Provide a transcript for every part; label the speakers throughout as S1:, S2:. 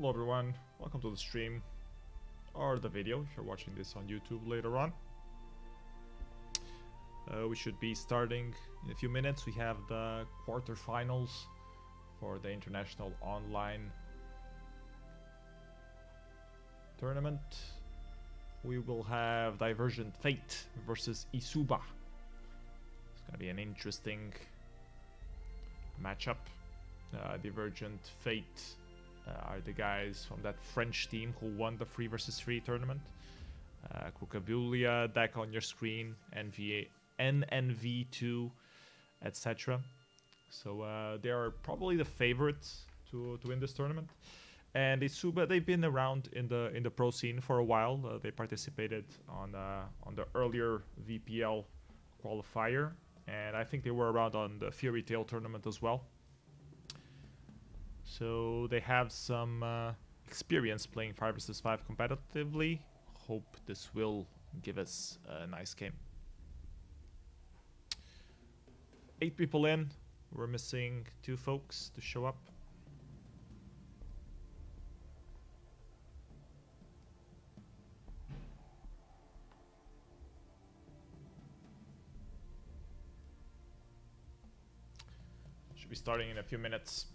S1: Hello everyone, welcome to the stream or the video if you're watching this on YouTube later on. We should be starting in a few minutes. We have the quarterfinals for the International Online Tournament. We will have Divergent Fate versus eSuba. It's gonna be an interesting matchup. Divergent Fate are the guys from that French team who won the 3 vs 3 tournament. Krukabulia, deck on your screen, NNV2, etc. So they are probably the favorites to win this tournament. And eSuba, they've been around in the pro scene for a while. They participated on the earlier VPL qualifier, and I think they were around on the Fairy Tail tournament as well. So they have some experience playing 5 vs 5 competitively. Hope this will give us a nice game. 8 people in. We're missing 2 folks to show up. Should be starting in a few minutes.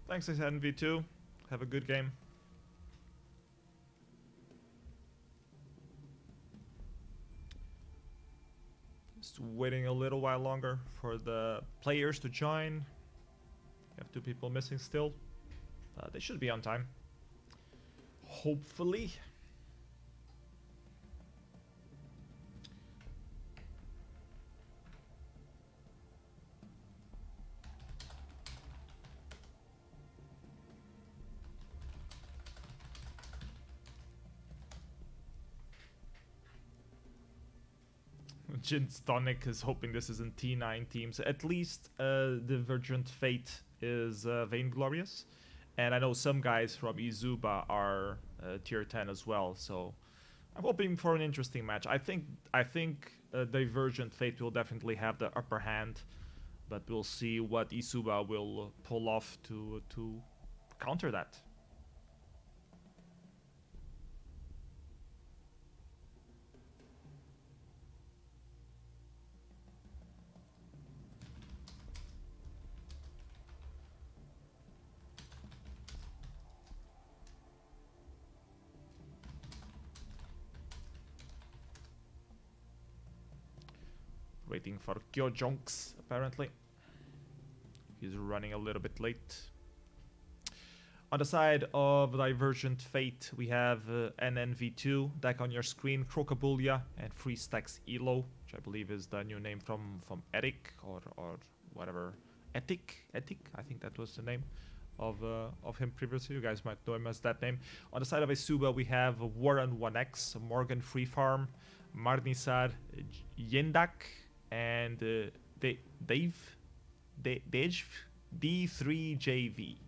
S1: Thanks, NV2. Have a good game. Just waiting a little while longer for the players to join. We have 2 people missing still. They should be on time. Hopefully. Jin's Tonic is hoping this isn't T9 teams. At least Divergent Fate is vainglorious. And I know some guys from eSuba are tier 10 as well. So I'm hoping for an interesting match. I think Divergent Fate will definitely have the upper hand. But we'll see what eSuba will pull off to counter that. Waiting for Kyojonks, apparently. He's running a little bit late. On the side of Divergent Fate, we have NNV2, deck on your screen, Krokabulia, and 3 stacks Elo, which I believe is the new name from Eric or whatever. Etic, I think that was the name of him previously. You guys might know him as that name. On the side of eSuba, we have Warren 1X, Morgan Free Farm, Marnisar, Yendak, and Dave D3JV.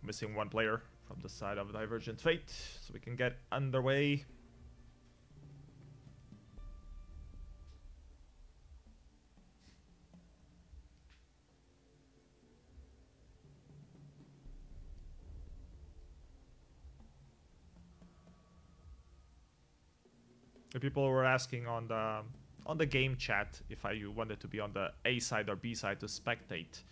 S1: Missing 1 player from the side of Divergent Fate, so we can get underway. People were asking on the game chat if I wanted to be on the A side or B side to spectate,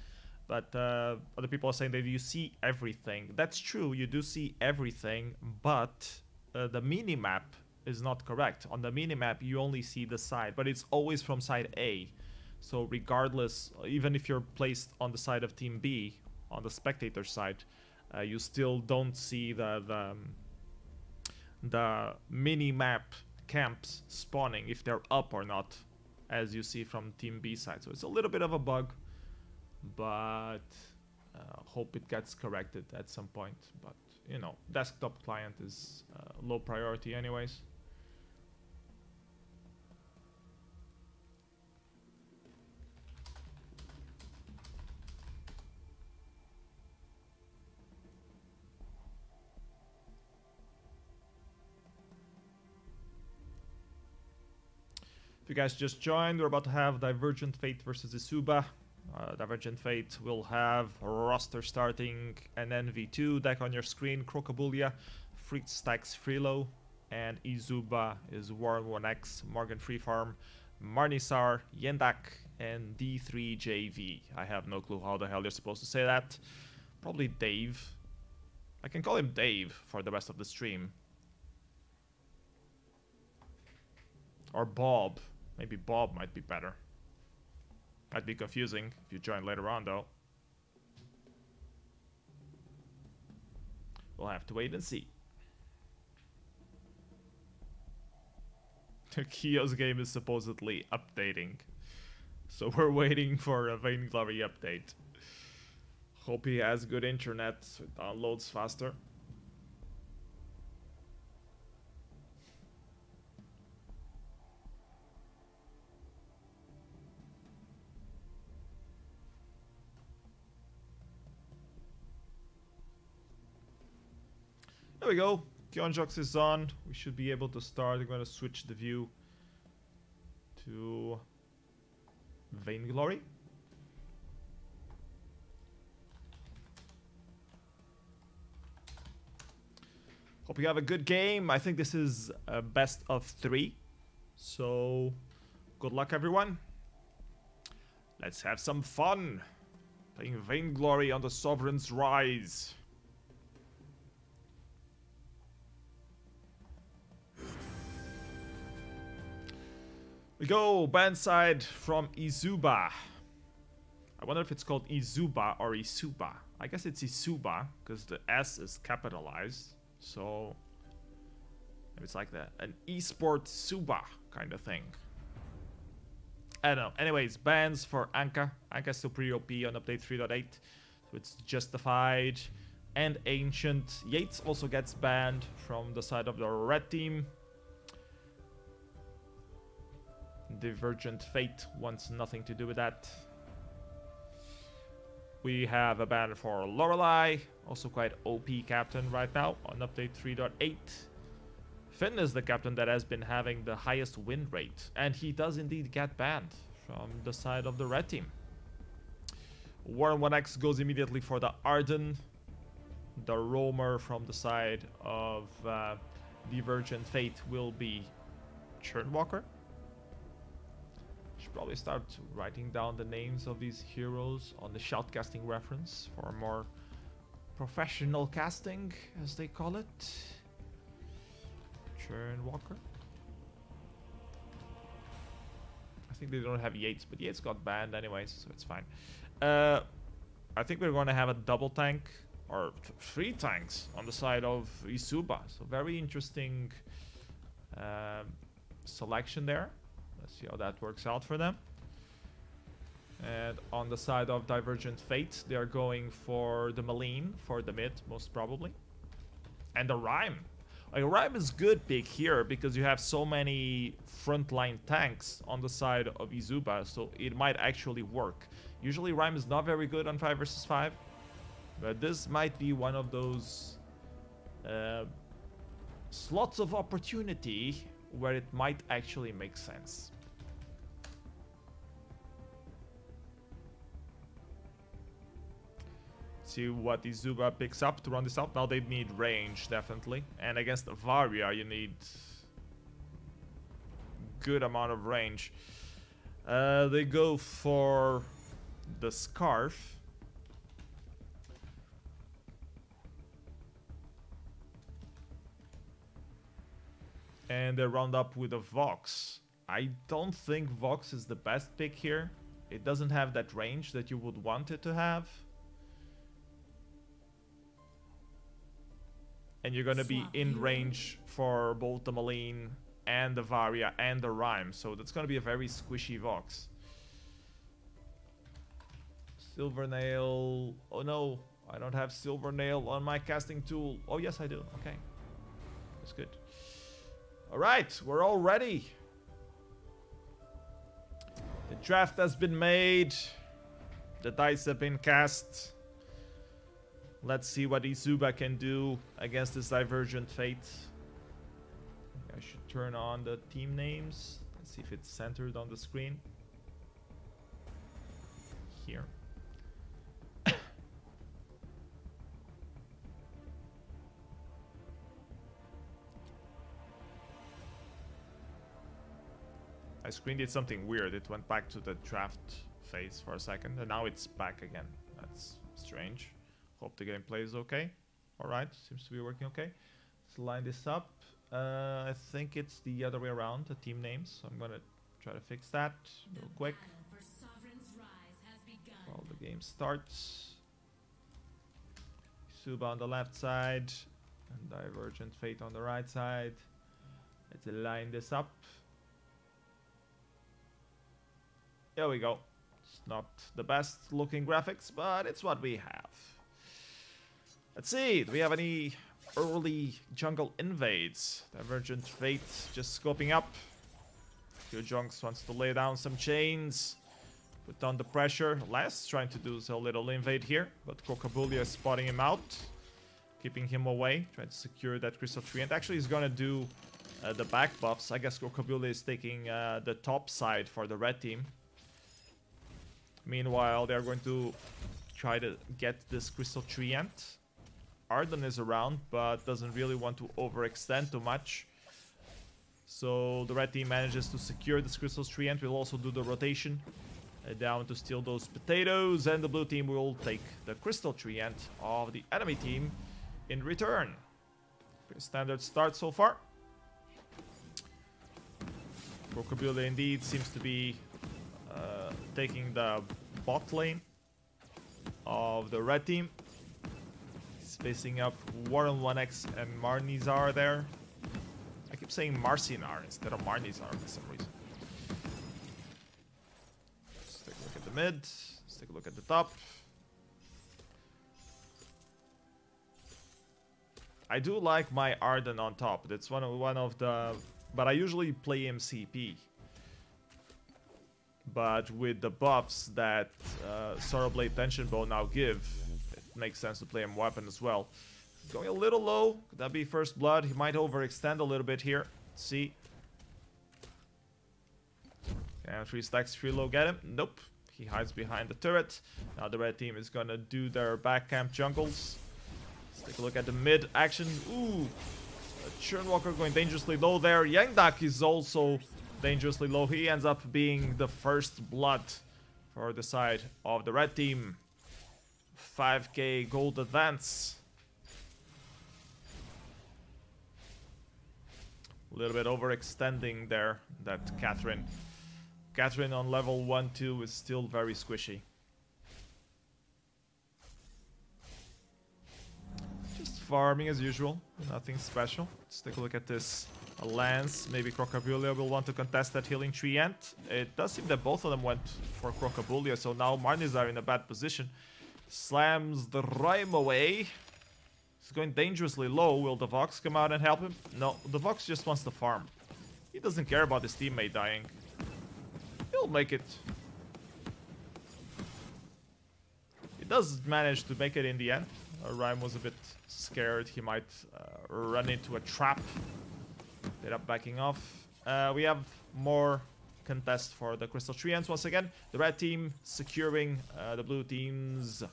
S1: but other people are saying that you see everything. That's true, you do see everything, but the minimap is not correct. On the minimap you only see the side, but it's always from side A. So regardless, even if you're placed on the side of Team B, on the spectator side, you still don't see the minimap camps spawning if they're up or not, as you see from Team B side. So it's a little bit of a bug, but hope it gets corrected at some point. But you know, desktop client is low priority anyways. If you guys just joined, we're about to have Divergent Fate versus eSuba. Divergent Fate will have roster starting an NV2 deck on your screen, Crocobulia, Freak Stacks Freelo, and eSuba is Warren 1X, Morgan Freefarm, Marnisar, Yendak, and D3JV. I have no clue how the hell you're supposed to say that. Probably Dave. I can call him Dave for the rest of the stream. Or Bob. Maybe Bob might be better. Might be confusing if you join later on, though. We'll have to wait and see. The Kio's game is supposedly updating. So we're waiting for a Vainglory update. Hope he has good internet so it downloads faster. There we go. Kionjox is on. We should be able to start. I'm going to switch the view to Vainglory. Hope you have a good game. I think this is a best of 3. So, good luck everyone. Let's have some fun. Playing Vainglory on the Sovereign's Rise. We go band side from eSuba. I wonder if it's called eSuba or eSuba. I guess it's eSuba because the S is capitalized. So maybe it's like an eSport Suba kind of thing. I don't know. Anyways, bans for Anka. Anka's still pretty OP on update 3.8. So it's Justified and Ancient. Yates also gets banned from the side of the red team. Divergent Fate wants nothing to do with that. We have a ban for Lorelei, also quite OP captain right now on update 3.8. Finn is the captain that has been having the highest win rate, and he does indeed get banned from the side of the red team. Warren 1X goes immediately for the Arden. The roamer from the side of Divergent Fate will be Churnwalker. Should probably start writing down the names of these heroes on the shoutcasting reference for more professional casting, as they call it. Churnwalker. I think they don't have Yates, but Yates got banned anyways, so it's fine. I think we're going to have a double tank, or 3 tanks on the side of eSuba. So very interesting selection there. Let's see how that works out for them. And on the side of Divergent Fate, they're going for the Malign for the mid, most probably. And the Rhyme. Like, Rhyme is good pick here because you have so many frontline tanks on the side of eSuba, so it might actually work. Usually Rhyme is not very good on 5 versus 5, but this might be one of those slots of opportunity where it might actually make sense. See what eSuba picks up to run this out. Now they need range, definitely. And against Varia, you need good amount of range. They go for the Scarf. And they round up with a Vox. I don't think Vox is the best pick here. It doesn't have that range that you would want it to have. And you're going to be in range for both the Malign and the Varia and the Rhyme. So that's going to be a very squishy Vox. Silvernail. Oh no, I don't have Silvernail on my casting tool. Oh yes, I do. Okay. That's good. Alright, we're all ready. The draft has been made. The dice have been cast. Let's see what eSuba can do against this Divergent Fate. I should turn on the team names. Let's see if it's centered on the screen. Here. My screen did something weird. It went back to the draft phase for a second, and now it's back again. That's strange. Hope the gameplay is okay. Alright, seems to be working okay. Let's line this up. I think it's the other way around, the team names. So I'm gonna try to fix that real quick while the game starts. eSuba on the left side and Divergent Fate on the right side. Let's line this up. There we go. It's not the best looking graphics, but it's what we have. Let's see, do we have any early jungle invades? Divergent Fate just scoping up. Junks wants to lay down some chains, put down the pressure. Last trying to do a little invade here, but Crocobulia is spotting him out, keeping him away, trying to secure that Crystal Tree. And actually he's gonna do the back buffs. I guess Crocobulia is taking the top side for the red team. Meanwhile, they're going to try to get this Crystal Treant. Arden is around, but doesn't really want to overextend too much. So the red team manages to secure this Crystal Treant. We'll also do the rotation down to steal those potatoes. And the blue team will take the Crystal Treant of the enemy team in return. Pretty standard start so far. Crocobulia indeed seems to be taking the bot lane of the red team. He's facing up Warren 1x and Marnizar there. I keep saying Marcinar instead of Marnizar for some reason. Let's take a look at the mid. Let's take a look at the top. I do like my Arden on top. That's one of the... But I usually play MCP. But with the buffs that Sorrowblade Tension Bow now give, it makes sense to play him weapon as well. Going a little low. Could that be first blood? He might overextend a little bit here. Let's see. And 3 stacks, 3 low, get him. Nope. He hides behind the turret. Now the red team is gonna do their back camp jungles. Let's take a look at the mid action. Ooh. Churnwalker going dangerously low there. Yangdak is also dangerously low. He ends up being the first blood for the side of the red team. 5k gold advance. A little bit overextending there, that Catherine. Catherine on level 1-2 is still very squishy. Just farming as usual, nothing special. Let's take a look at this Lance. Maybe Crocobulia will want to contest that healing Treant. It does seem that both of them went for Crocobulia, so now Marnizar in a bad position. Slams the Rhyme away. He's going dangerously low. Will the Vox come out and help him? No, the Vox just wants to farm. He doesn't care about his teammate dying. He'll make it. He does manage to make it in the end. Rhyme was a bit scared. He might run into a trap. Ended up backing off. We have more contest for the Crystal Treants once again. The red team securing the blue team's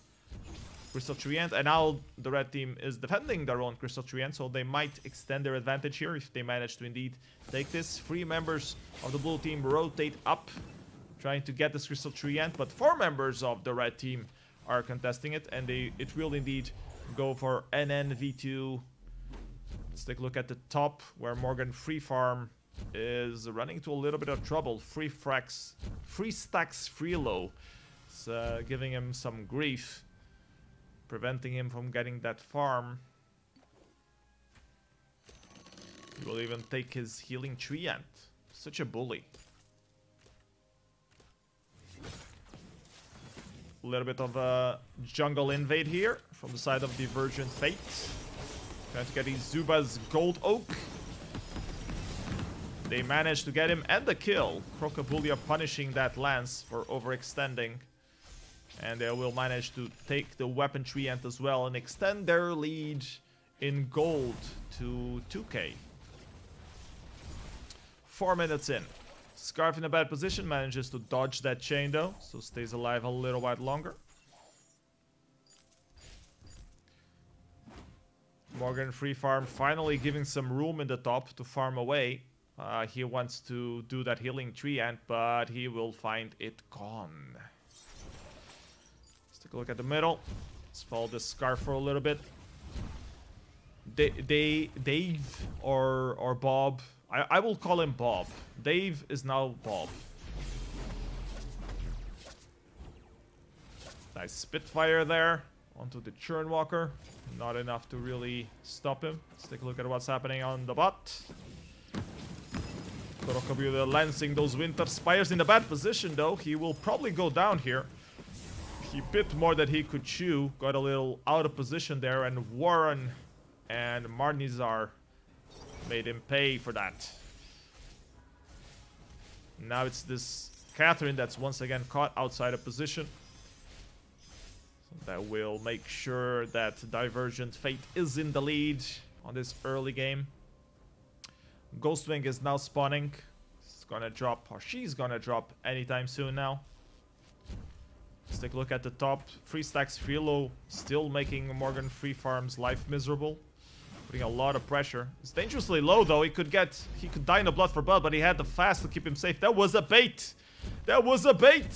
S1: Crystal Treant, and now the red team is defending their own Crystal Treant, so they might extend their advantage here if they manage to indeed take this. 3 members of the blue team rotate up, trying to get this Crystal Treant, but 4 members of the red team are contesting it, and it will indeed go for NNV2. Let's take a look at the top, where Morgan Free Farm is running into a little bit of trouble. 3 stacks, 3 low. It's giving him some grief, preventing him from getting that farm. He will even take his healing Treant. Such a bully. A little bit of a jungle invade here from the side of Divergent Fate. Trying to get eSuba's Gold Oak. They managed to get him and the kill. Crocobulia punishing that Lance for overextending. And they will manage to take the weapon Treant as well and extend their lead in gold to 2k. 4 minutes in. Scarf in a bad position, manages to dodge that chain though, so stays alive a little while longer. Morgan free farm finally giving some room in the top to farm away. He wants to do that healing tree ant, but he will find it gone. Let's take a look at the middle. Let's follow the Scarf for a little bit. Dave or Bob. I will call him Bob. Dave is now Bob. Nice Spitfire there onto the Churnwalker. Not enough to really stop him. Let's take a look at what's happening on the bot. Krokobulia lancing those Winter Spires in a bad position though. He will probably go down here. He bit more than he could chew. Got a little out of position there, and Warren and Marnizar made him pay for that. Now it's this Catherine that's once again caught outside of position. So that will make sure that Divergent Fate is in the lead on this early game. Ghostwing is now spawning. It's gonna drop, or she's gonna drop anytime soon now. Let's take a look at the top. 3 stacks Philo still making Morgan free farm's life miserable. Putting a lot of pressure. It's dangerously low though. He could die in a blood for blood, but he had the fast to keep him safe. That was a bait. That was a bait.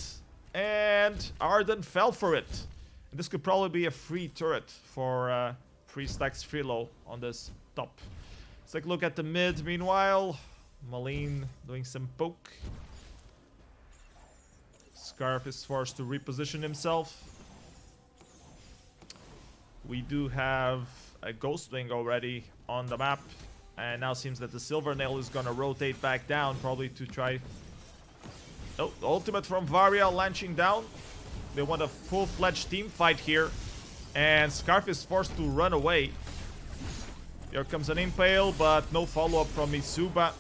S1: And Arden fell for it. And this could probably be a free turret for 3 stacks Philo on this top. Let's take a look at the mid. Meanwhile, Malene doing some poke. Scarf is forced to reposition himself. We do have a Ghostwing already on the map. And now seems that the Silver Nail is gonna rotate back down, probably to try... Oh, the ultimate from Varia launching down. They want a full-fledged team fight here. And Scarf is forced to run away. Here comes an Impale, but no follow-up from eSuba.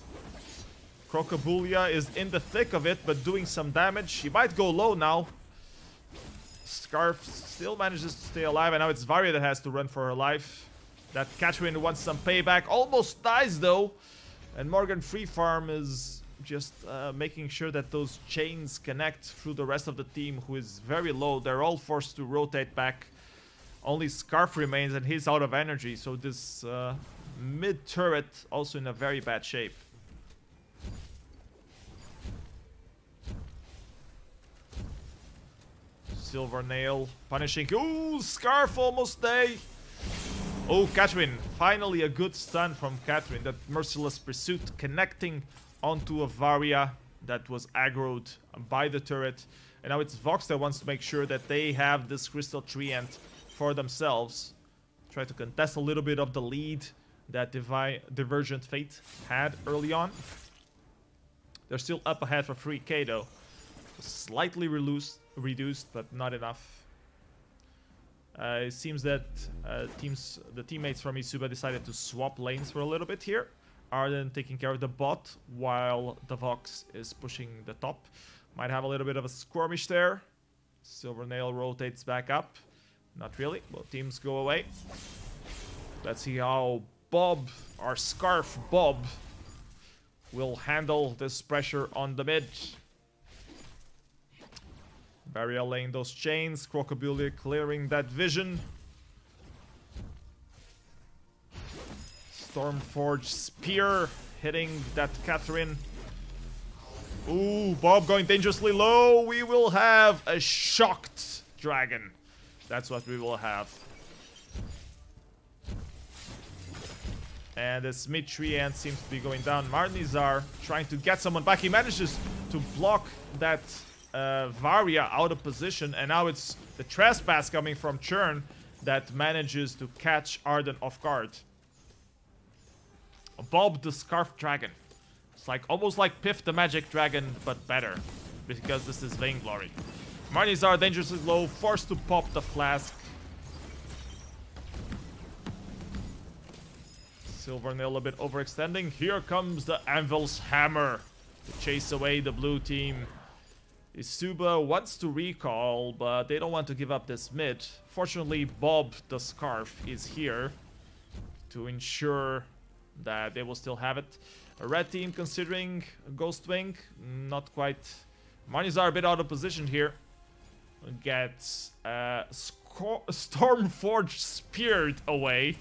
S1: Krokobulia is in the thick of it, but doing some damage. He might go low now. Scarf still manages to stay alive, and now it's Varia that has to run for her life. That Catherine wants some payback. Almost dies, though. And Morgan free farm is just making sure that those chains connect through the rest of the team, who is very low. They're all forced to rotate back. Only Scarf remains, and he's out of energy. So this mid-turret also in a very bad shape. Silver Nail punishing. Ooh, Scarf almost day. Oh, Catherine. Finally a good stun from Catherine. That Merciless Pursuit connecting onto a Varia that was aggroed by the turret. And now it's Vox that wants to make sure that they have this Crystal Tree Ant for themselves. Try to contest a little bit of the lead that Divergent Fate had early on. They're still up ahead for 3k though. Slightly reduced, but not enough. It seems that the teammates from eSuba decided to swap lanes for a little bit here. Arden taking care of the bot while the Vox is pushing the top. Might have a little bit of a skirmish there. Silver Nail rotates back up. Not really. Both teams go away. Let's see how Bob, or Scarf Bob, will handle this pressure on the mid. Varia laying those chains. Krokobulia clearing that vision. Stormforge Spear hitting that Catherine. Ooh, Bob going dangerously low. We will have a shocked dragon. That's what we will have. And this mid-tree ant seems to be going down. Marnizar trying to get someone back. He manages to block that Varia out of position, and now it's the Trespass coming from Churn that manages to catch Arden off guard. Bob the Scarf Dragon. It's like almost like Piff the Magic Dragon, but better, because this is Vainglory. Marnizar dangerously low, forced to pop the flask. Silver Nail a bit overextending. Here comes the Anvil's Hammer to chase away the blue team. eSuba wants to recall, but they don't want to give up this mid. Fortunately, Bob the Scarf is here to ensure that they will still have it. Red team considering Ghost Wing. Not quite. Marnizar a bit out of position here. Gets Stormforge speared away.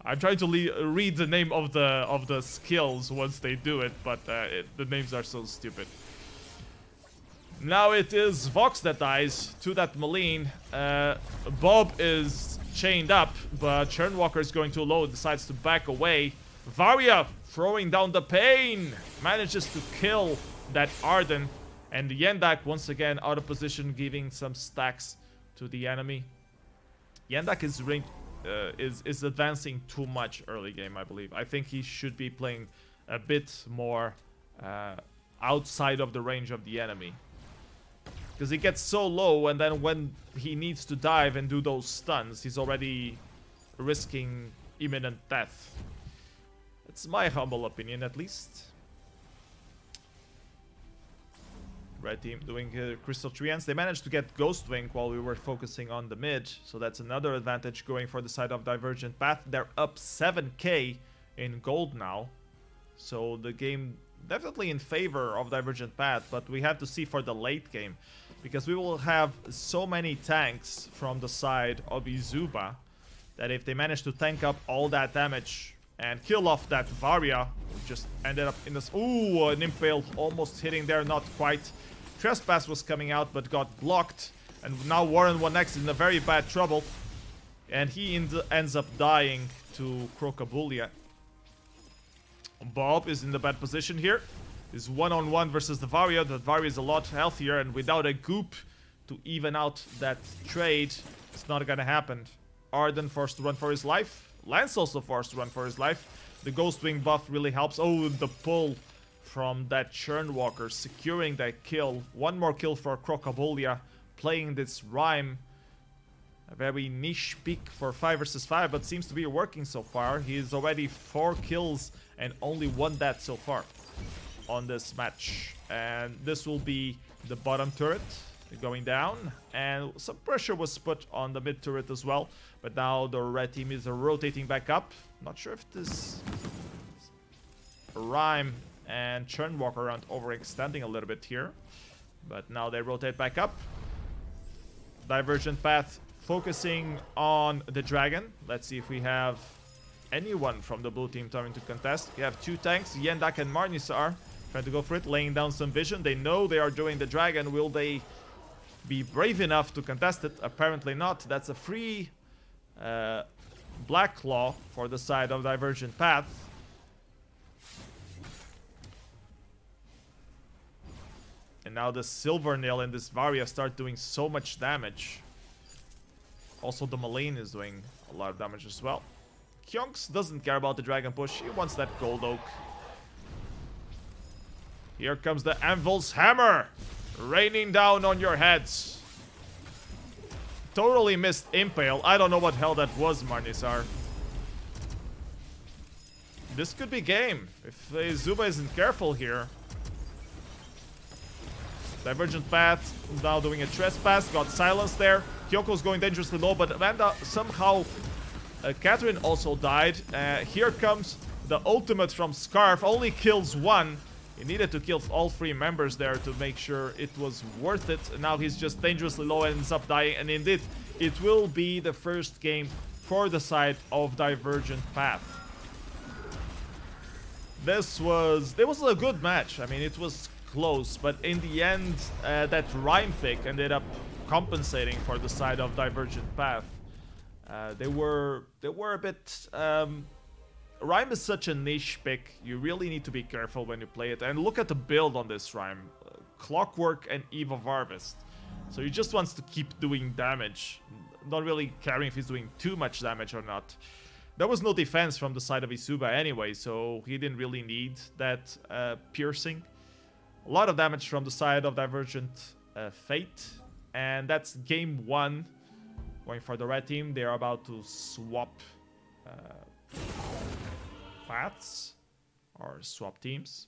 S1: I'm trying to read the name of the skills once they do it, but the names are so stupid. Now it is Vox that dies to that Malign. Bob is chained up, but Churnwalker is going too low, decides to back away. Varia throwing down the pain, manages to kill that Arden. And Yendak once again out of position, giving some stacks to the enemy. Yendak is advancing too much early game, I believe. I think he should be playing a bit more outside of the range of the enemy. Because he gets so low, and then when he needs to dive and do those stuns, he's already risking imminent death. It's my humble opinion, at least. Red team doing Crystal Treants. They managed to get Ghost Wing while we were focusing on the mid. So that's another advantage going for the side of Divergent Path. They're up 7k in gold now. So the game definitely in favor of Divergent Path. But we have to see for the late game. Because we will have so many tanks from the side of eSuba. That if they manage to tank up all that damage and kill off that Varia, just ended up in this... Ooh, an Impale almost hitting there, not quite. Trespass was coming out, but got blocked. And now Warren 1x is in a very bad trouble. And he ends up dying to Crocabulia. Bob is in the bad position here. Is one-on-one versus the Varia. The Varia is a lot healthier, and without a goop to even out that trade, it's not gonna happen. Arden forced to run for his life. Lance also forced to run for his life. The Ghost Wing buff really helps. Oh, the pull from that Churnwalker, securing that kill. One more kill for Crocabulia, playing this Rhyme. A very niche pick for 5 versus 5, but seems to be working so far. He's already 4 kills and only 1 death so far on this match. And this will be the bottom turret going down. And some pressure was put on the mid turret as well. But now the red team is rotating back up. Not sure if this Rhyme and Churnwalker aren't overextending a little bit here. But now they rotate back up. Divergent Path focusing on the dragon. Let's see if we have anyone from the blue team trying to contest. We have 2 tanks, Yendak and Marnizar, trying to go for it, laying down some vision. They know they are doing the dragon. Will they be brave enough to contest it? Apparently not. That's a free Black Claw for the side of Divergent Path. And now the Silver Nail and this Varia start doing so much damage. Also the Malign is doing a lot of damage as well. Kyonks doesn't care about the Dragon Push. He wants that Gold Oak. Here comes the Anvil's Hammer, raining down on your heads. Totally missed Impale. I don't know what hell that was, Marnizar. This could be game if eSuba isn't careful here. Divergent Path now doing a trespass. Got silenced there. Kyoko's going dangerously low, but Amanda somehow... Catherine also died. Here comes the ultimate from Scarf. Only kills 1. He needed to kill all 3 members there to make sure it was worth it. Now he's just dangerously low and ends up dying. And indeed, it will be the first game for the side of Divergent Path. It was a good match. I mean, it was close, but in the end, that Rhyme pick ended up compensating for the side of Divergent Path. They were a bit... Rhyme is such a niche pick. You really need to be careful when you play it. And look at the build on this Rhyme. Clockwork and Eve of Harvest. So he just wants to keep doing damage. Not really caring if he's doing too much damage or not. There was no defense from the side of eSuba anyway, so he didn't really need that piercing. A lot of damage from the side of Divergent Fate. And that's game 1. Going for the red team. They're about to swap paths or swap teams.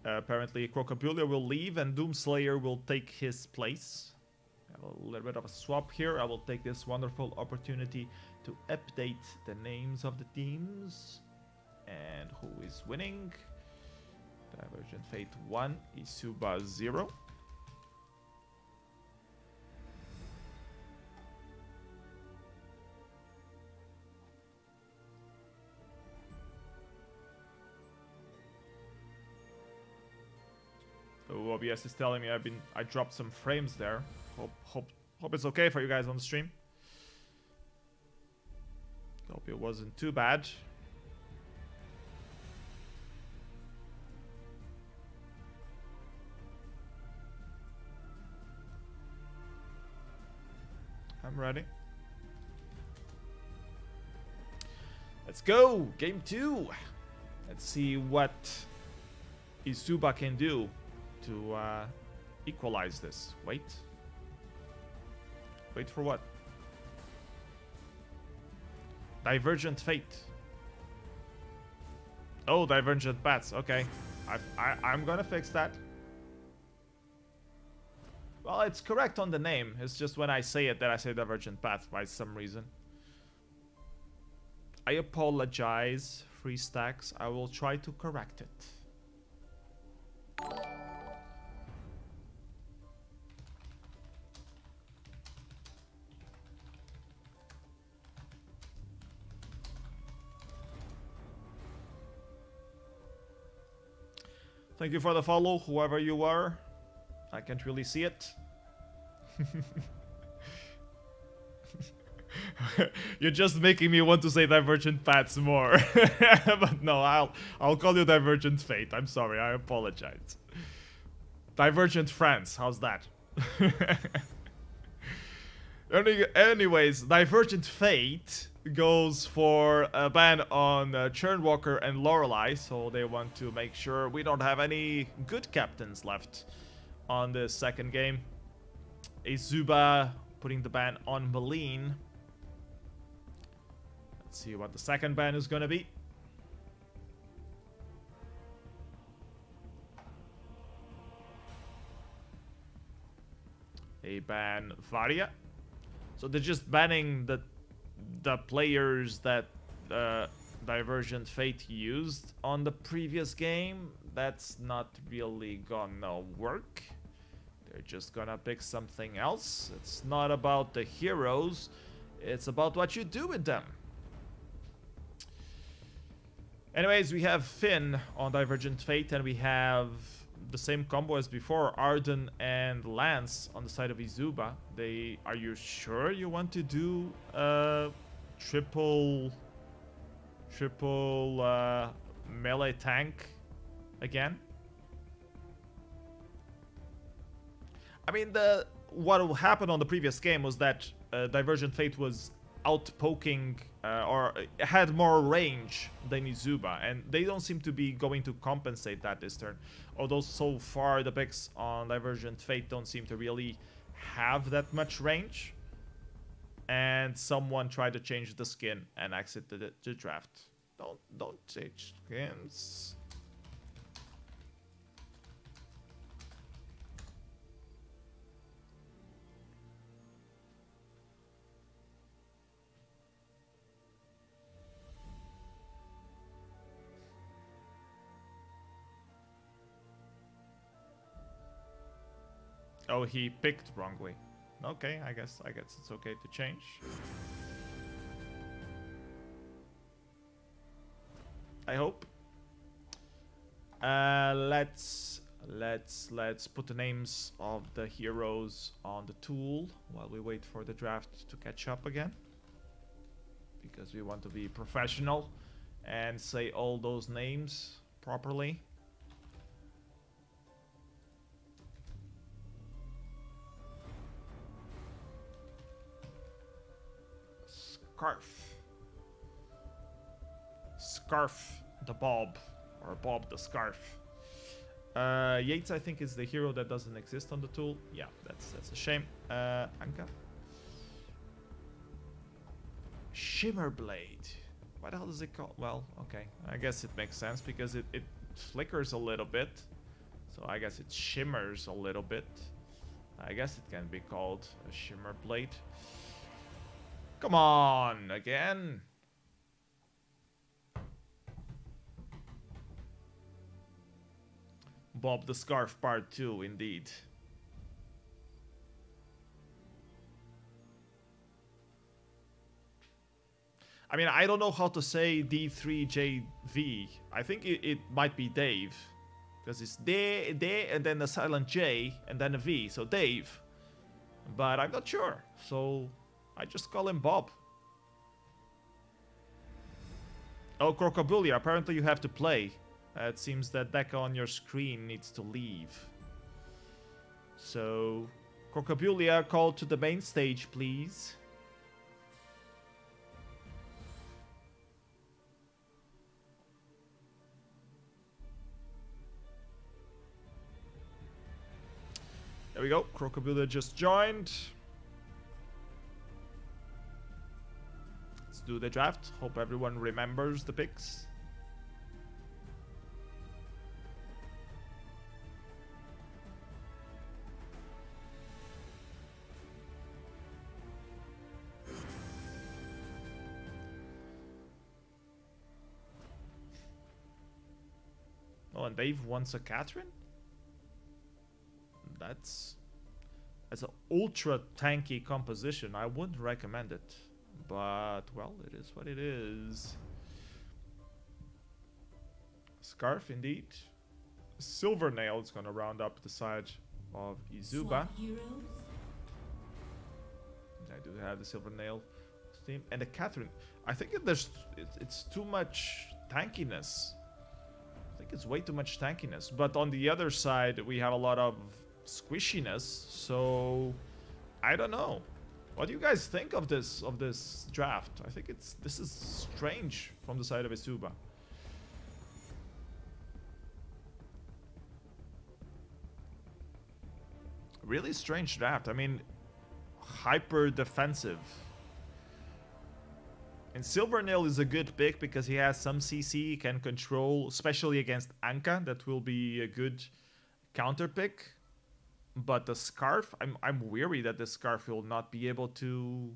S1: Apparently Crocabulia will leave and Doomslayer will take his place. Have a little bit of a swap here. I will take this wonderful opportunity to update the names of the teams. And who is winning? Divergent Fate 1, eSuba 0. Oh, OBS is telling me I dropped some frames there. Hope it's okay for you guys on the stream. Hope it wasn't too bad. I'm ready. Let's go! Game 2! Let's see what eSuba can do to equalize this. Wait. Wait for what? Divergent Fate. Oh, Divergent Bats. Okay. I'm gonna fix that. Well, it's correct on the name. It's just when I say it that I say Divergent Path by some reason. I apologize, free stacks. I will try to correct it. Thank you for the follow, whoever you are. I can't really see it. You're just making me want to say Divergent Paths more. But no, I'll call you Divergent Fate. I'm sorry, I apologize. Divergent France, how's that? Anyways, Divergent Fate goes for a ban on Churnwalker and Lorelei, so they want to make sure we don't have any good captains left on the second game. eSuba putting the ban on Malene. Let's see what the second ban is gonna be. They ban Varia. So they're just banning the players that Divergent Fate used on the previous game. That's not really gonna work. They're just gonna pick something else. It's not about the heroes. It's about what you do with them. Anyways, we have Finn on Divergent Fate, and we have the same combo as before, Arden and Lance on the side of eSuba. Are you sure you want to do triple melee tank again? I mean, what happened on the previous game was that Divergent Fate was outpoking or had more range than eSuba, and they don't seem to be going to compensate that this turn. Although so far the picks on Divergent Fate don't seem to really have that much range. And someone tried to change the skin and exited the draft. Don't change skins. Oh, he picked wrongly. Okay, I guess it's okay to change. I hope. Let's put the names of the heroes on the tool while we wait for the draft to catch up again. Because we want to be professional and say all those names properly. Scarf the Bob, or Bob the Scarf. Yates, I think, is the hero that doesn't exist on the tool. Yeah, that's a shame. Anka. Shimmerblade. What the hell is it called? Well, okay. I guess it makes sense because it flickers a little bit. So I guess it shimmers a little bit. I guess it can be called a Shimmer Blade. Come on, again. Bob the Scarf Part 2, indeed. I mean, I don't know how to say D3JV. I think it might be Dave. Because it's D, and then a silent J, and then a V. So Dave. But I'm not sure. So I just call him Bob. Oh, Crocobulia. Apparently you have to play. It seems that deck on your screen needs to leave. So, Crocobulia, call to the main stage, please. There we go. Crocobulia just joined. Let's do the draft. Hope everyone remembers the picks. Oh, and Dave wants a Catherine? That's an ultra tanky composition. I wouldn't recommend it. But, well, it is what it is. Scarf, indeed. Silvernail is going to round up the side of eSuba. I do have the Silvernail team. And the Catherine. I think it's too much tankiness. I think it's way too much tankiness. But on the other side, we have a lot of squishiness, so I don't know. What do you guys think of this draft? I think this is strange from the side of eSuba. Really strange draft. I mean, hyper defensive. And Silvernail is a good pick because he has some CC he can control, especially against Anka. That will be a good counter pick. But the Scarf, I'm weary that the Scarf will not be able to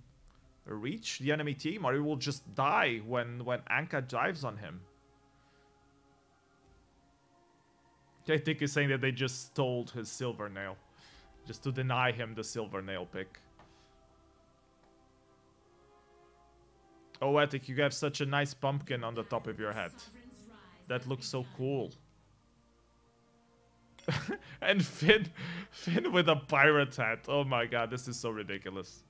S1: reach the enemy team, or he will just die when Anka dives on him. I think he's saying that they just stole his Silvernail, just to deny him the Silvernail pick. Oh, Etic, you have such a nice pumpkin on the top of your head. That looks so cool. And Finn with a pirate hat. Oh my god, this is so ridiculous.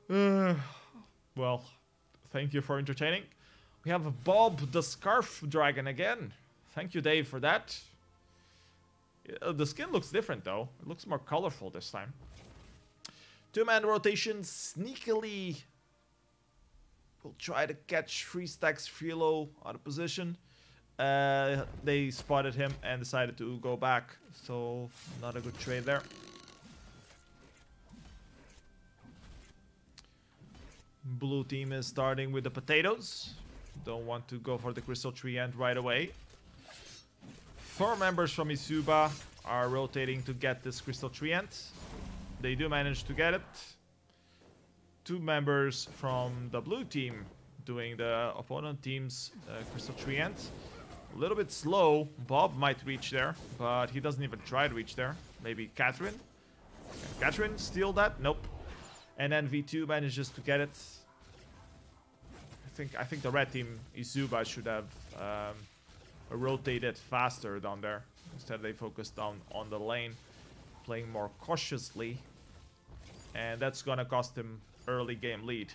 S1: Well, thank you for entertaining. We have Bob the Scarf Dragon again. Thank you, Dave, for that. The skin looks different, though. It looks more colorful this time. Two-man rotation, sneakily. We'll try to catch 3 stacks Frilo out of position. They spotted him and decided to go back, so not a good trade there. Blue team is starting with the potatoes. Don't want to go for the crystal tree end right away. 4 members from eSuba are rotating to get this crystal tree end. They do manage to get it. 2 members from the blue team doing the opponent team's crystal tree end. A little bit slow. Bob might reach there, but he doesn't even try to reach there. Maybe Catherine. Can Catherine steal that? Nope. And then V2 manages to get it. I think the red team, eSuba, should have rotated faster down there. Instead, they focused down on the lane, playing more cautiously. And that's gonna cost him early game lead.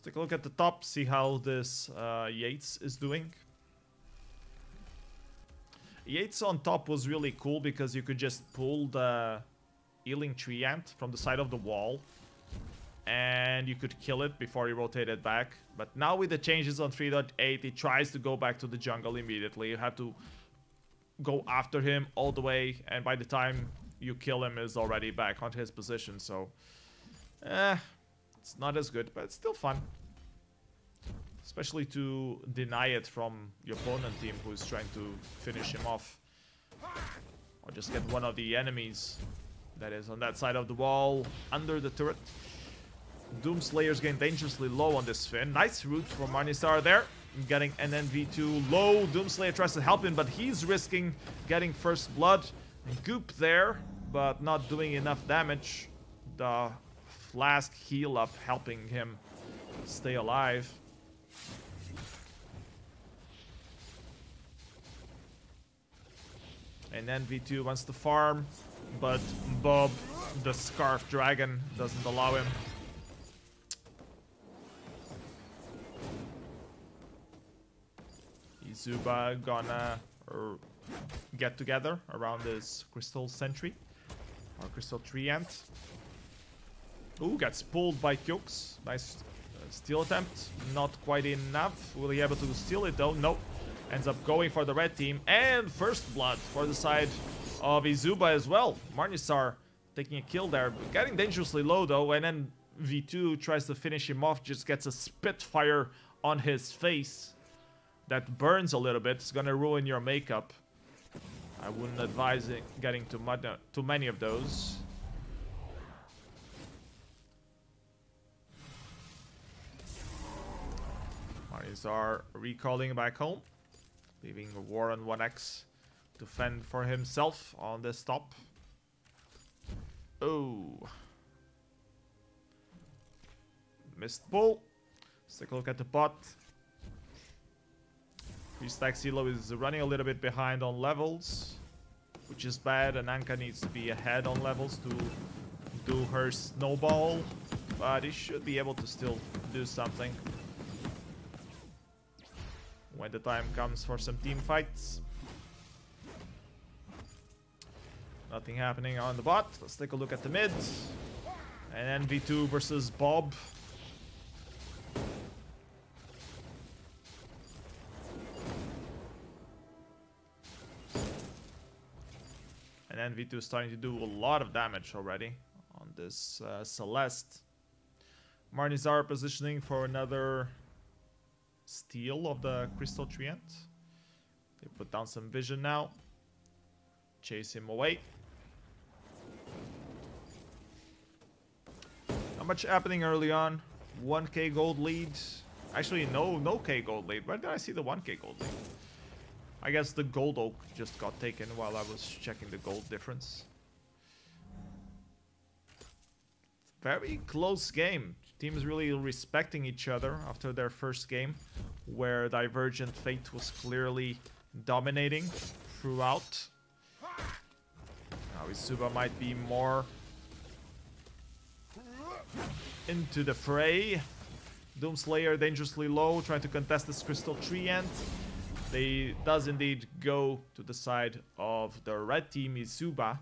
S1: Take a look at the top, see how this Yates is doing. Yates on top was really cool because you could just pull the healing tree ant from the side of the wall and you could kill it before he rotated back. But now with the changes on 3.8, he tries to go back to the jungle immediately. You have to go after him all the way, and by the time you kill him, is already back on his position, so it's not as good, but it's still fun. Especially to deny it from your opponent team who is trying to finish him off. Or just get one of the enemies that is on that side of the wall, under the turret. Doomslayer's getting dangerously low on this Finn. Nice route from Marnisar there. Getting NNV2 low. Doomslayer tries to help him, but he's risking getting first blood. Goop there, but not doing enough damage. The flask heal up helping him stay alive. And NV2 wants to farm, but Bob, the Scarf Dragon, doesn't allow him. eSuba gonna get together around this Crystal Sentry, or Crystal Treant. Ooh, gets pulled by Kyox. Nice steal attempt. Not quite enough. Will he be able to steal it though? Nope. Ends up going for the red team. And first blood for the side of eSuba as well. Marnisar taking a kill there. Getting dangerously low though. And then V2 tries to finish him off. Just gets a Spitfire on his face. That burns a little bit. It's gonna ruin your makeup. I wouldn't advise it getting too many of those. Marnisar recalling back home, leaving a war on 1x to fend for himself on this top. Oh, missed bull. Let's take a look at the bot. 3-stack Silo is running a little bit behind on levels, which is bad, and Anka needs to be ahead on levels to do her snowball, but he should be able to still do something when the time comes for some team fights. Nothing happening on the bot. Let's take a look at the mid. And then V2 versus Bob. And then V2 is starting to do a lot of damage already on this Celeste. Marnisar positioning for another steal of the Crystal Treant. They put down some vision now. Chase him away. Not much happening early on. 1k gold lead. Actually, no K gold lead. Where did I see the 1k gold lead? I guess the gold oak just got taken while I was checking the gold difference. Very close game. Teams really respecting each other after their first game, where Divergent Fate was clearly dominating throughout. Now eSuba might be more into the fray. Doomslayer dangerously low, trying to contest this Crystal Treant. They does indeed go to the side of the red team eSuba.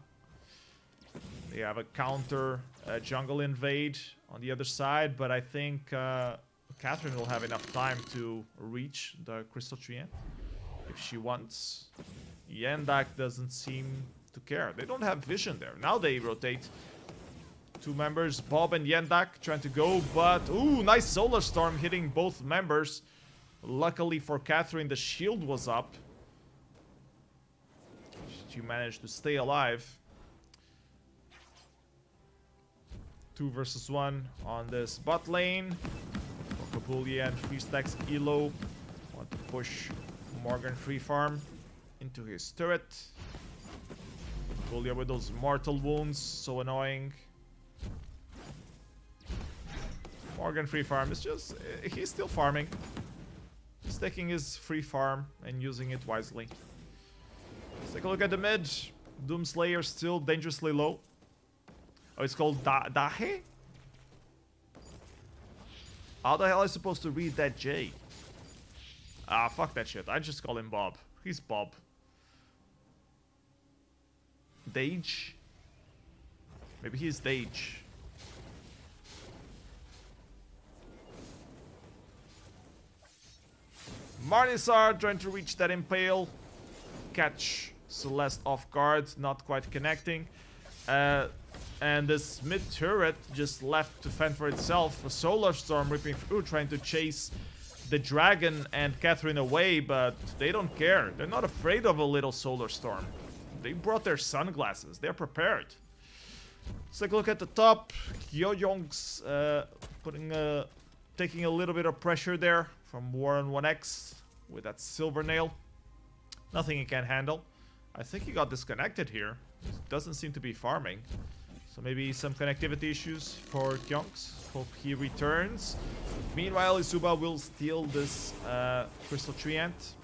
S1: They have a counter jungle invade on the other side, but I think Catherine will have enough time to reach the Crystal Treant if she wants. Yendak doesn't seem to care. They don't have vision there. Now they rotate. Two members, Bob and Yendak, trying to go, but ooh, nice Solar Storm hitting both members. Luckily for Catherine, the shield was up. She managed to stay alive. 2 versus 1 on this bot lane. Kapulia and 3-stacks Elo want to push Morgan free farm into his turret. Kapulia with those mortal wounds, so annoying. Morgan free farm is just, he's still farming. He's taking his free farm and using it wisely. Let's take a look at the mid. Doomslayer still dangerously low. Oh, it's called Dahe? How the hell am I supposed to read that J? Ah, fuck that shit. I just call him Bob. He's Bob. Dage? Maybe he's Dage. Marnisar trying to reach that impale. Catch Celeste off guard. Not quite connecting. And this mid turret just left to fend for itself. A Solar Storm ripping through, trying to chase the dragon and Catherine away, but they don't care. They're not afraid of a little Solar Storm. They brought their sunglasses. They're prepared. Let's take a look at the top. Kyojongs taking a little bit of pressure there from Warren 1X with that silver nail. Nothing he can handle. I think he got disconnected here. Doesn't seem to be farming. So maybe some connectivity issues for Kyonks. Hope he returns. Meanwhile, eSuba will steal this Crystal Treant.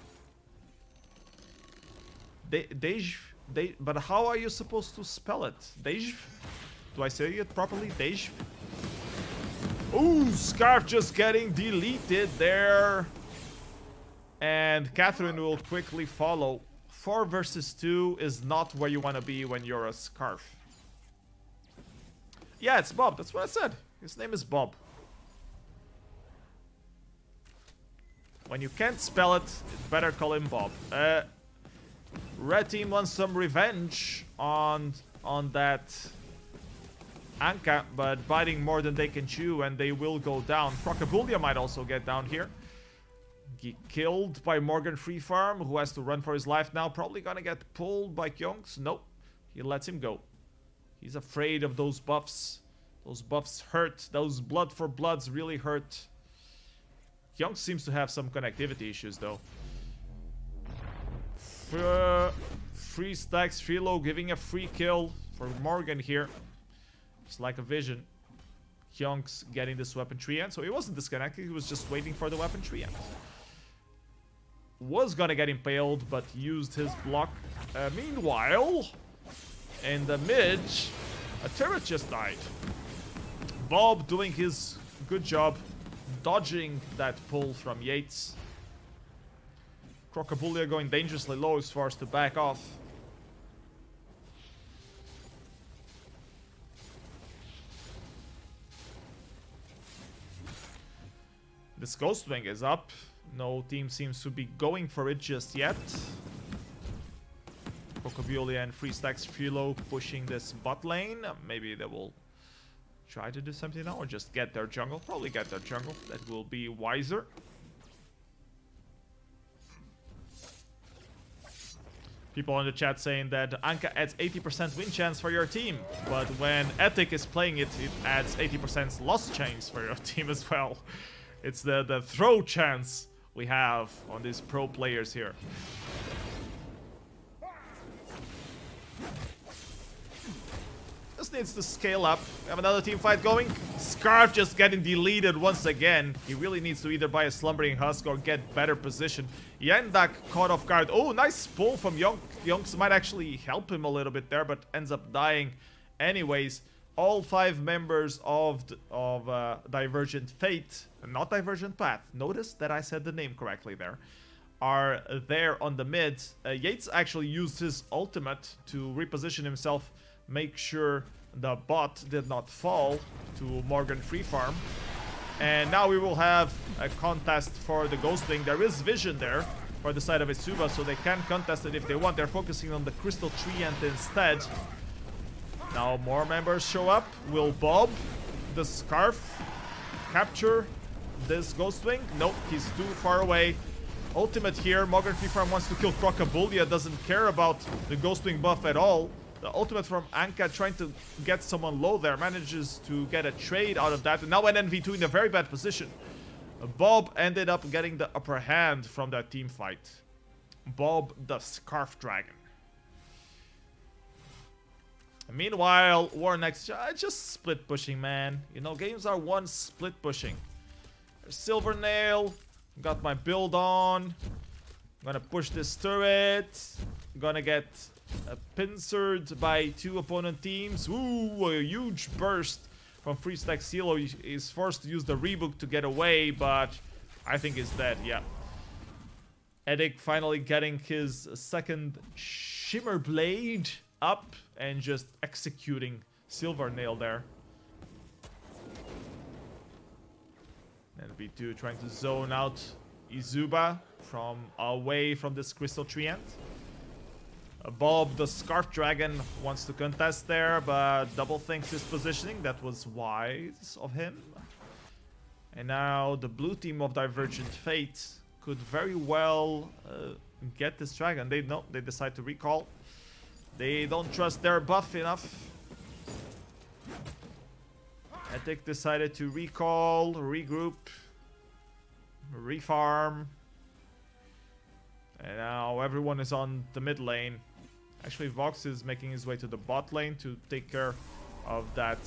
S1: But how are you supposed to spell it? Dej? Do I say it properly? Dej? Ooh, Scarf just getting deleted there. And Catherine will quickly follow. 4 versus 2 is not where you want to be when you're a Scarf. Yeah, it's Bob. That's what I said. His name is Bob. When you can't spell it, better call him Bob. Red team wants some revenge on that Anka, but biting more than they can chew, and they will go down. Crocobullia might also get down here. Killed by Morgan Free Farm, who has to run for his life now. Probably gonna get pulled by Kyongs. Nope. He lets him go. He's afraid of those buffs. Those buffs hurt. Those blood for bloods really hurt. Kyongs seems to have some connectivity issues, though. Free stacks. Philo giving a free kill for Morgan here. Just like a vision. Kyongs getting this weapon treant. So he wasn't disconnected. He was just waiting for the weapon treant. Was gonna get impaled, but used his block. Meanwhile, in the mid, a turret just died. Bob doing his good job dodging that pull from Yates. Crocobullia going dangerously low is forced to back off. This Ghostwing is up. No team seems to be going for it just yet. Crocobullia and Free Stacks Philo pushing this bot lane. Maybe they will try to do something now or just get their jungle. Probably get their jungle. That will be wiser. People in the chat saying that Anka adds 80% win chance for your team. But when Ethic is playing it, it adds 80% loss chance for your team as well. It's the throw chance we have on these pro players here. Just needs to scale up. We have another team fight going. Scarf just getting deleted once again. He really needs to either buy a Slumbering Husk or get better position. Yendak caught off guard. Oh, nice pull from Yonks. Might actually help him a little bit there, but ends up dying anyways. All 5 members of Divergent Fate, not Divergent Path, notice that I said the name correctly there, are there on the mid. Yates actually used his ultimate to reposition himself, make sure the bot did not fall to Morgan Free Farm. And now we will have a contest for the Ghostwing. There is vision there for the side of eSuba, so they can contest it if they want. They're focusing on the Crystal Treant instead. Now more members show up. Will Bob, the Scarf, capture this Ghostwing? Nope, he's too far away. Ultimate here. Morgan Free Farm wants to kill Crocobullia, doesn't care about the Ghostwing buff at all. The ultimate from Anka trying to get someone low there. Manages to get a trade out of that. And now NNV2 in a very bad position. Bob ended up getting the upper hand from that team fight. Bob the Scarf Dragon. Meanwhile, Warnex just split pushing, man. You know, games are one split pushing. Silver Nail. Got my build on. Gonna push this turret. Gonna get pincered by 2 opponent teams. Ooh, a huge burst from Free Stack Silo. He's forced to use the rebook to get away, but I think he's dead, yeah. Edic finally getting his second Shimmer Blade up and just executing Silver Nail there. And V2 trying to zone out eSuba from away from this Crystal Treant. Bob, the Scarf Dragon, wants to contest there, but double thinks his positioning. That was wise of him. And now the blue team of Divergent Fate could very well get this dragon. They decide to recall. They don't trust their buff enough. Ethic decided to recall, regroup, refarm. And now everyone is on the mid lane. Actually, Vox is making his way to the bot lane to take care of that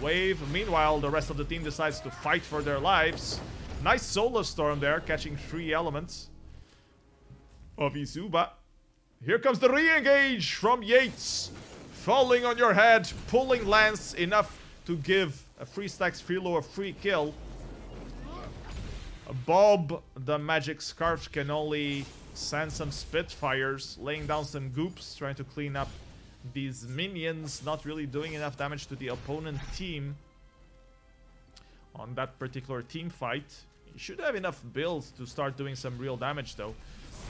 S1: wave. Meanwhile, the rest of the team decides to fight for their lives. Nice Solar Storm there, catching 3 elements of eSuba. Here comes the re-engage from Yates. Falling on your head, pulling Lance enough to give a 3 stacks Philo a free kill. Bob, the magic scarf, can only send some Spitfires, laying down some goops, trying to clean up these minions, not really doing enough damage to the opponent team on that particular team fight. You should have enough builds to start doing some real damage though.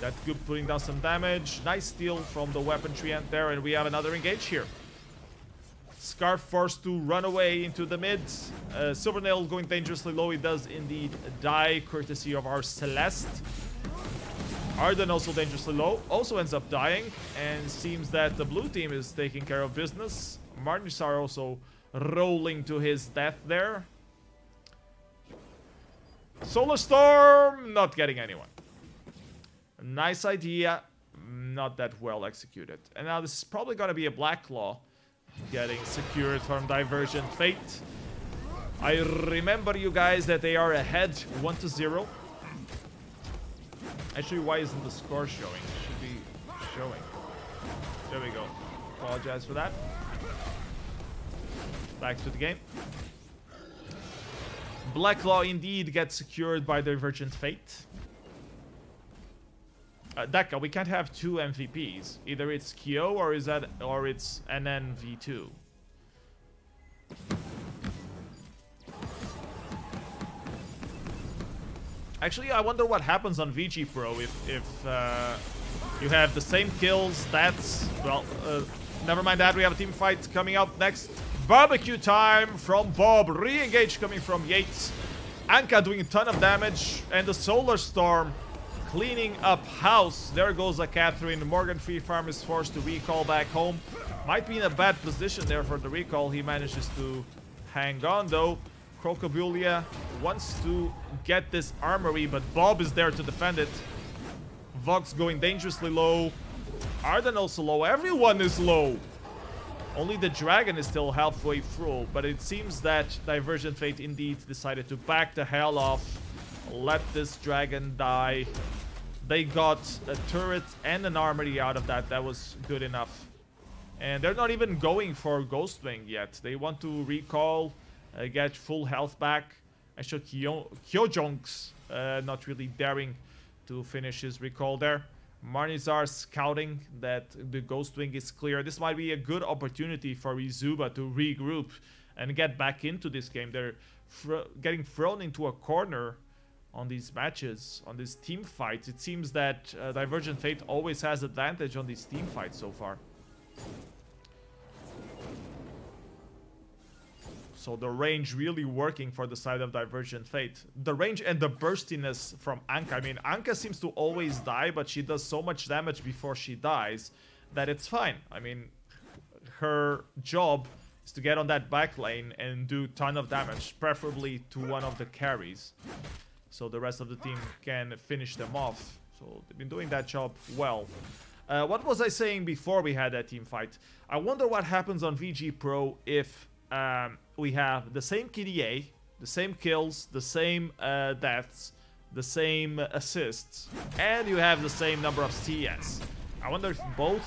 S1: That goop putting down some damage. Nice steal from the weaponry end there, and we have another engage here. Scarf forced to run away into the mid. Silvernail going dangerously low. He does indeed die, courtesy of our Celeste. Arden also dangerously low. Also ends up dying. And seems that the blue team is taking care of business. Marnisar also rolling to his death there. Solar Storm not getting anyone. Nice idea. Not that well executed. And now this is probably going to be a Black Claw getting secured from Divergent Fate. I remember you guys that they are ahead 1-0. Actually, why isn't the score showing? It should be showing. There we go. Apologize for that. Back to the game. Black Claw indeed gets secured by Divergent Fate. Daka, we can't have 2 MVPs. Either it's Kyo or it's NNV2. Actually, I wonder what happens on VG Pro if you have the same kills, stats. Well, never mind that. We have a team fight coming up next. Barbecue time from Bob. Re-engage coming from Yates. Anka doing a ton of damage, and the Solar Storm cleaning up house. There goes a Catherine. Morgan Free Farm is forced to recall back home. Might be in a bad position there for the recall. He manages to hang on though. Crocobulia wants to get this armory, but Bob is there to defend it. Vox going dangerously low. Arden also low. Everyone is low. Only the dragon is still halfway through, but it seems that Divergent Fate indeed decided to back the hell off. Let this dragon die. They got a turret and an armory out of that. That was good enough. And they're not even going for Ghostwing yet. They want to recall, get full health back. Actually, Kyojonks not really daring to finish his recall there. Marnizar scouting that the Ghostwing is clear. This might be a good opportunity for eSuba to regroup and get back into this game. They're getting thrown into a corner on these matches, on these team fights. It seems that Divergent Fate always has advantage on these team fights so far. So the range really working for the side of Divergent Fate. The range and the burstiness from Anka. I mean, Anka seems to always die, but she does so much damage before she dies that it's fine. I mean, her job is to get on that back lane and do a ton of damage, preferably to one of the carries, so the rest of the team can finish them off. So they've been doing that job well. What was I saying before we had that team fight? I wonder what happens on VG Pro if we have the same KDA, the same kills, the same deaths, the same assists, and you have the same number of CS. I wonder if both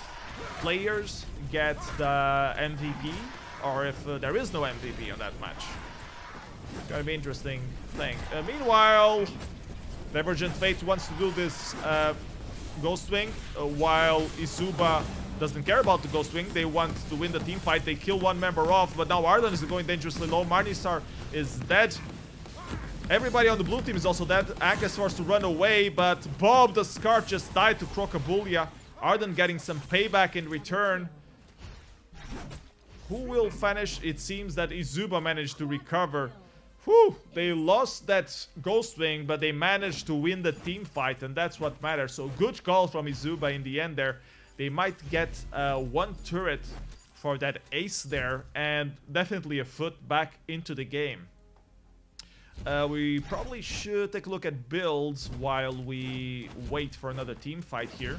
S1: players get the MVP, or if there is no MVP on that match. It's gonna be an interesting thing. Meanwhile, Divergent Fate wants to do this Ghostwing, while eSuba doesn't care about the Ghostwing. They want to win the team fight. They kill one member off, but now Arden is going dangerously low. Marnisar is dead. Everybody on the blue team is also dead. Anka is forced to run away, but Bob the Scarf just died to Crocobulia. Arden getting some payback in return. Who will finish? It seems that eSuba managed to recover. Whew, they lost that Ghostwing, but they managed to win the team fight, and that's what matters. So good call from eSuba in the end there. they might get one turret for that ace there, and definitely a foot back into the game. We probably should take a look at builds while we wait for another team fight here.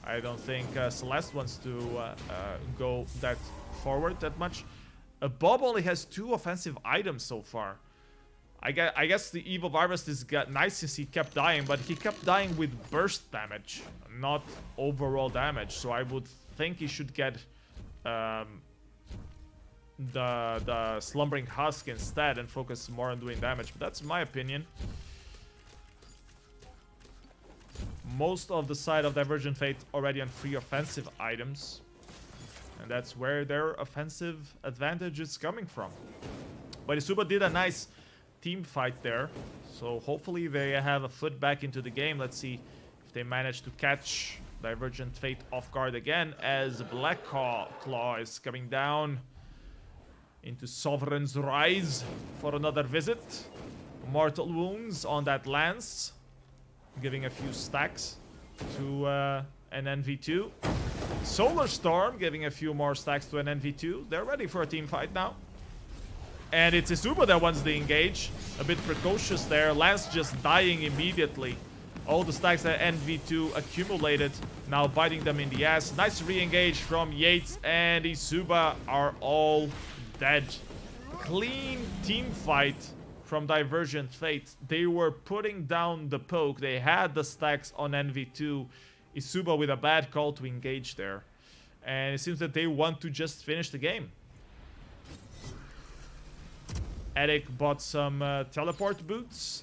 S1: I don't think Celeste wants to go that forward that much. Bob only has 2 offensive items so far. I guess the Evil Virus is nice since he kept dying, but he kept dying with burst damage, not overall damage. So I would think he should get the Slumbering Husk instead and focus more on doing damage. But that's my opinion. Most of the side of Divergent Fate already on 3 offensive items. And that's where their offensive advantage is coming from. But eSuba did a nice team fight there. So hopefully they have a foot back into the game. Let's see if they manage to catch Divergent Fate off guard again as Black Claw is coming down into Sovereign's Rise for another visit. Mortal Wounds on that Lance, giving a few stacks to an NV2. Solar Storm giving a few more stacks to an NV2. They're ready for a team fight now. And it's eSuba that wants to engage. A bit precocious there. Lance just dying immediately. All the stacks that NV2 accumulated now biting them in the ass. Nice re-engage from Yates and eSuba are all dead. Clean team fight from Divergent Fate. They were putting down the poke. They had the stacks on NV2. eSuba with a bad call to engage there. And it seems that they want to just finish the game. Eric bought some teleport boots.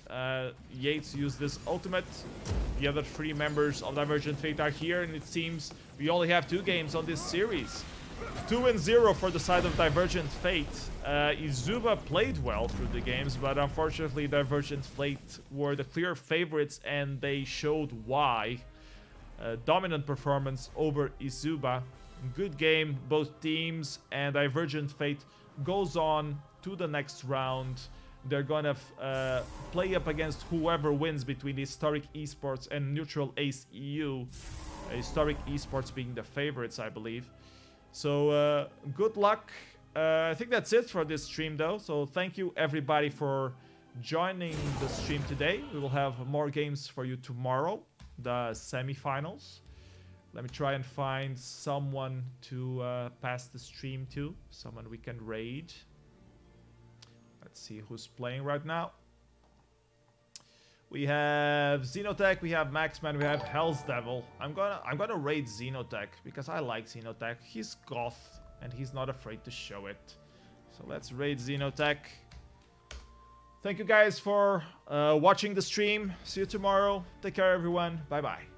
S1: Yates used this ultimate. The other 3 members of Divergent Fate are here, and it seems we only have 2 games on this series. 2-0 for the side of Divergent Fate. eSuba played well through the games, but unfortunately Divergent Fate were the clear favorites, and they showed why. Dominant performance over eSuba. Good game, both teams, and Divergent Fate goes on to the next round. They're gonna play up against whoever wins between Historic Esports and Neutral Ace EU. Historic Esports being the favorites, I believe. So good luck. I think that's it for this stream though. So thank you everybody for joining the stream today. We will have more games for you tomorrow, the semifinals. Let me try and find someone to pass the stream to, someone we can raid. Let's see who's playing right now. We have Xenotech, we have Maxman, we have Hell's Devil. I'm gonna raid Xenotech because I like Xenotech. He's goth and he's not afraid to show it. So let's raid Xenotech. Thank you guys for watching the stream. See you tomorrow. Take care everyone. Bye bye.